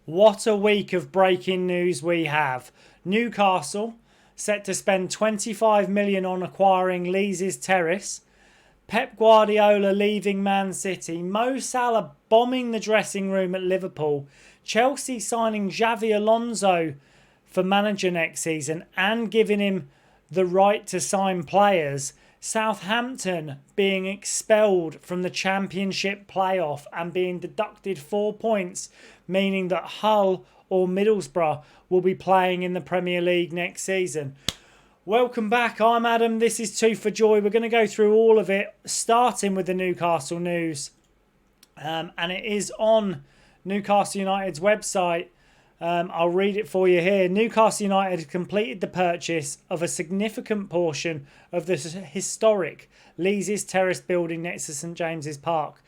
What a week of breaking news we have. Newcastle set to spend 25 million on acquiring Leazes Terrace. Pep Guardiola leaving Man City. Mo Salah bombing the dressing room at Liverpool. Chelsea signing Xabi Alonso for manager next season and giving him the right to sign players. Southampton being expelled from the Championship playoff and being deducted 4 points, meaning that Hull or Middlesbrough will be playing in the Premier League next season. Welcome back, I'm Adam, this is Two for Joy. We're going to go through all of it, starting with the Newcastle news. And it is on Newcastle United's website. I'll read it for you here. Newcastle United completed the purchase of a significant portion of the historic Leazes Terrace building next to St James's Park.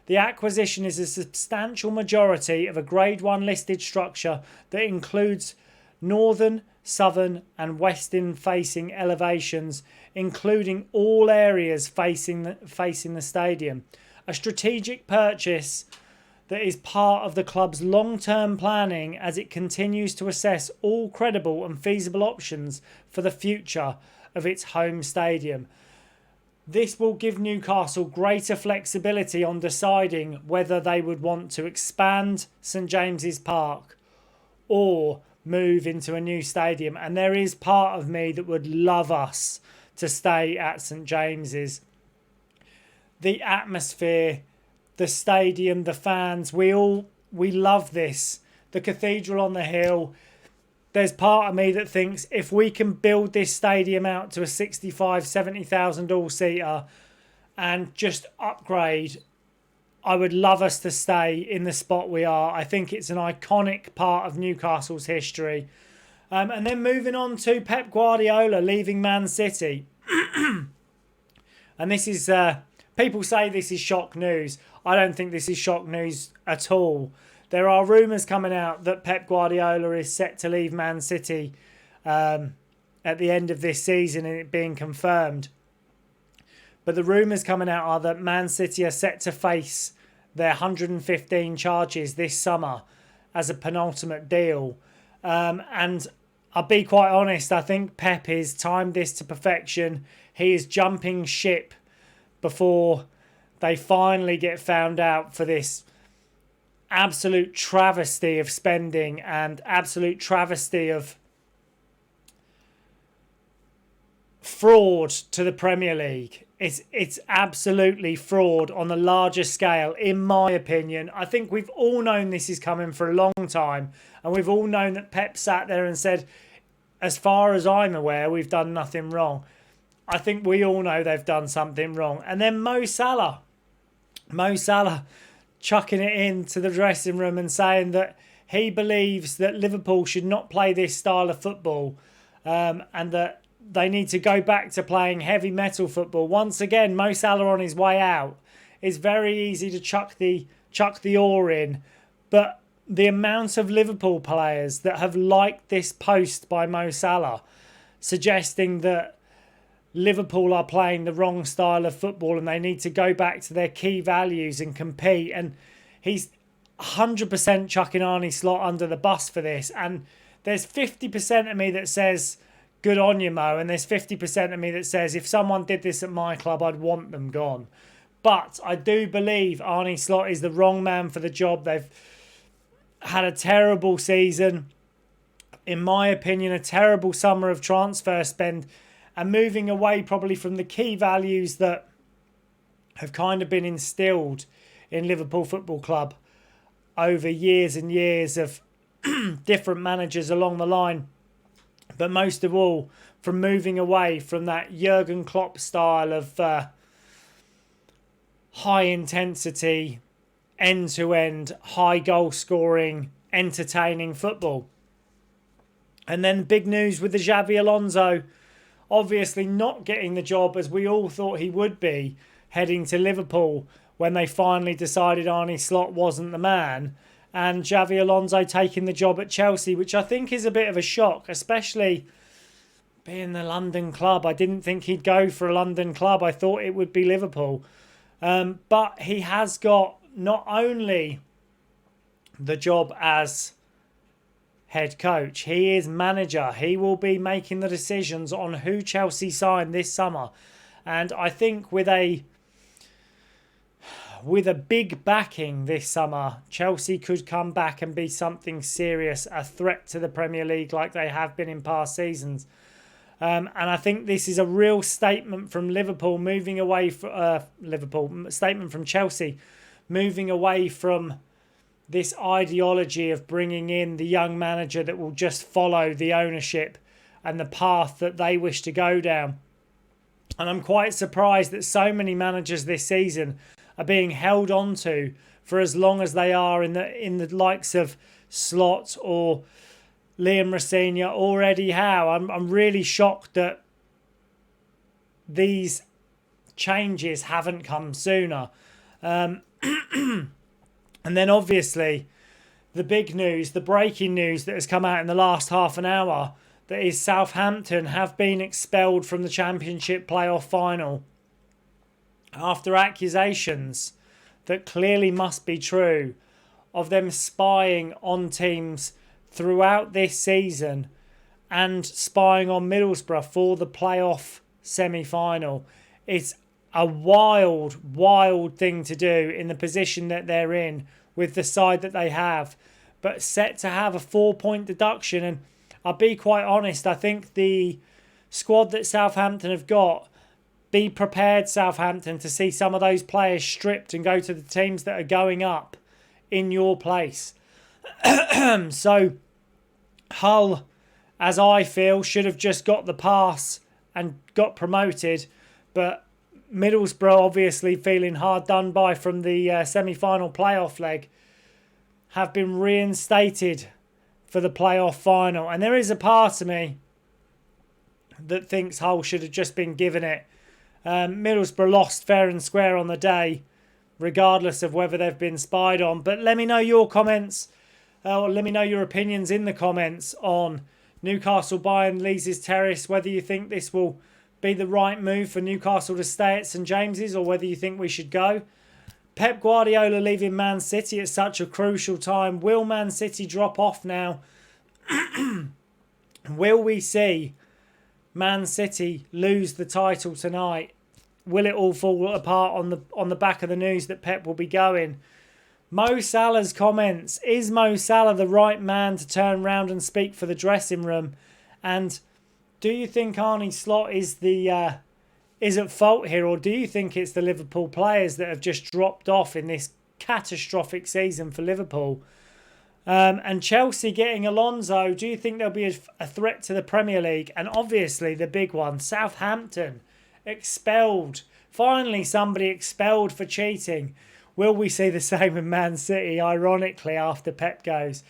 The acquisition is a substantial majority of a Grade 1 listed structure that includes northern, southern and western facing elevations, including all areas facing the stadium. A strategic purchase that is part of the club's long-term planning as it continues to assess all credible and feasible options for the future of its home stadium. This will give Newcastle greater flexibility on deciding whether they would want to expand St James's Park or move into a new stadium. And there is part of me that would love us to stay at St James's. The atmosphere, the stadium, the fans, we love this. The cathedral on the hill. There's part of me that thinks if we can build this stadium out to a 65, 70,000 all-seater and just upgrade, I would love us to stay in the spot we are. I think it's an iconic part of Newcastle's history. And then moving on to Pep Guardiola leaving Man City. And this is, people say this is shock news. I don't think this is shock news at all. There are rumours coming out that Pep Guardiola is set to leave Man City at the end of this season and it being confirmed. But the rumours coming out are that Man City are set to face their 115 charges this summer as a penultimate deal. And I'll be quite honest, I think Pep has timed this to perfection. He is jumping ship before they finally get found out for this absolute travesty of spending and absolute travesty of fraud to the Premier League. It's absolutely fraud on the largest scale, in my opinion. I think we've all known this is coming for a long time, and we've all known that Pep sat there and said, as far as I'm aware, we've done nothing wrong. I think we all know they've done something wrong. And then Mo Salah chucking it into the dressing room and saying that he believes that Liverpool should not play this style of football and that they need to go back to playing heavy metal football. Once again, Mo Salah on his way out. It's very easy to chuck the oar in, but the amount of Liverpool players that have liked this post by Mo Salah suggesting that Liverpool are playing the wrong style of football and they need to go back to their key values and compete. And he's 100% chucking Arne Slot under the bus for this. And there's 50% of me that says, good on you, Mo. And there's 50% of me that says, if someone did this at my club, I'd want them gone. But I do believe Arne Slot is the wrong man for the job. They've had a terrible season. In my opinion, a terrible summer of transfer spend. And moving away probably from the key values that have kind of been instilled in Liverpool Football Club over years and years of different managers along the line. But most of all, from moving away from that Jurgen Klopp style of high intensity, end-to-end, high goal scoring, entertaining football. And then big news with the Xabi Alonso obviously not getting the job as we all thought he would be heading to Liverpool when they finally decided Arne Slot wasn't the man, and Xabi Alonso taking the job at Chelsea, which I think is a bit of a shock, especially being the London club. I didn't think he'd go for a London club. I thought it would be Liverpool. But he has got not only the job as head coach. He is manager. He will be making the decisions on who Chelsea sign this summer. And I think with a big backing this summer, Chelsea could come back and be something serious, a threat to the Premier League like they have been in past seasons. And I think this is a real statement from Liverpool moving away from statement from Chelsea moving away from this ideology of bringing in the young manager that will just follow the ownership and the path that they wish to go down. And I'm quite surprised that so many managers this season are being held on to for as long as they are in the likes of Slot or Liam Rosenior or Eddie Howe. I'm really shocked that these changes haven't come sooner. And then obviously the big news, the breaking news that has come out in the last half an hour, that is Southampton have been expelled from the Championship playoff final after accusations that clearly must be true of them spying on teams throughout this season and spying on Middlesbrough for the playoff semi-final. It's a wild, wild thing to do in the position that they're in with the side that they have, but set to have a 4-point deduction. And I'll be quite honest, I think the squad that Southampton have got, be prepared, Southampton, to see some of those players stripped and go to the teams that are going up in your place. So Hull, as I feel, should have just got the pass and got promoted, but Middlesbrough, obviously feeling hard done by from the semi-final playoff leg, have been reinstated for the playoff final. And there is a part of me that thinks Hull should have just been given it. Middlesbrough lost fair and square on the day, regardless of whether they've been spied on. But let me know your comments, or let me know your opinions in the comments on Newcastle buying Leazes Terrace, whether you think this will be the right move for Newcastle to stay at St James's or whether you think we should go. Pep Guardiola leaving Man City at such a crucial time. Will Man City drop off now? Will we see Man City lose the title tonight? Will it all fall apart on the back of the news that Pep will be going? Mo Salah's comments. Is Mo Salah the right man to turn round and speak for the dressing room? And do you think Arne Slot is at fault here, or do you think it's the Liverpool players that have just dropped off in this catastrophic season for Liverpool? And Chelsea getting Alonso, do you think there'll be a threat to the Premier League? And obviously the big one, Southampton expelled. Finally somebody expelled for cheating. Will we see the same in Man City, ironically, after Pep goes?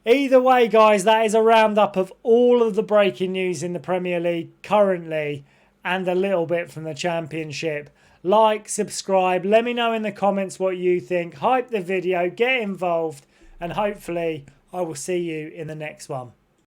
Either way, guys, that is a roundup of all of the breaking news in the Premier League currently and a little bit from the Championship. Like, subscribe, let me know in the comments what you think. Hype the video, get involved, and hopefully I will see you in the next one.